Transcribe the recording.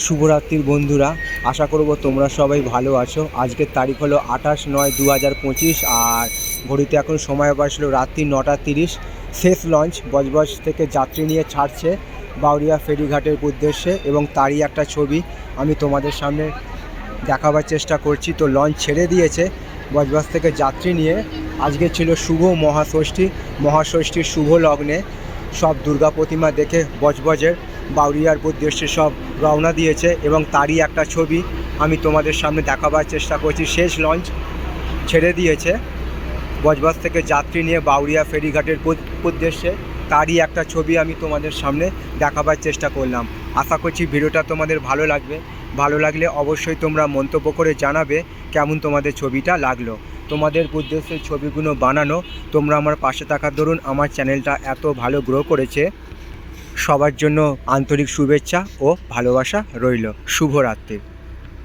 শুভরাত্রির বন্ধুরা, আশা করব তোমরা সবাই ভালো আছো। আজকের তারিখ হলো 28/9/2025 আর ঘড়িতে এখন সময় বাজলো রাত্রি 9:30। শেষ লঞ্চ বজবজ থেকে যাত্রী নিয়ে ছাড়ছে বাউরিয়া ফেরিঘাটের উদ্দেশ্যে এবং তারই একটা ছবি আমি তোমাদের সামনে দেখাবার চেষ্টা করছি। তো লঞ্চ ছেড়ে দিয়েছে বজবজ থেকে যাত্রী নিয়ে। আজকে ছিল শুভ মহাষষ্ঠীর শুভ লগ্নে সব দুর্গা প্রতিমা দেখে বজবজের বাউরিয়ার উদ্দেশ্যে সব রওনা দিয়েছে এবং তারই একটা ছবি আমি তোমাদের সামনে দেখাবার চেষ্টা করছি। শেষ লঞ্চ ছেড়ে দিয়েছে বজবজ থেকে যাত্রী নিয়ে বাউরিয়া ফেরিঘাটের উদ্দেশ্যে, তারই একটা ছবি আমি তোমাদের সামনে দেখাবার চেষ্টা করলাম। আশা করছি ভিডিওটা তোমাদের ভালো লাগবে। ভালো লাগলে অবশ্যই তোমরা মন্তব্য করে জানাবে কেমন তোমাদের ছবিটা লাগলো। তোমাদের উদ্দেশ্যে ছবিগুলো বানানো, তোমরা আমার পাশে থাকার দরুন আমার চ্যানেলটা এত ভালো গ্রো করেছে। সবার জন্য আন্তরিক শুভেচ্ছা ও ভালোবাসা রইল। শুভরাত্রি।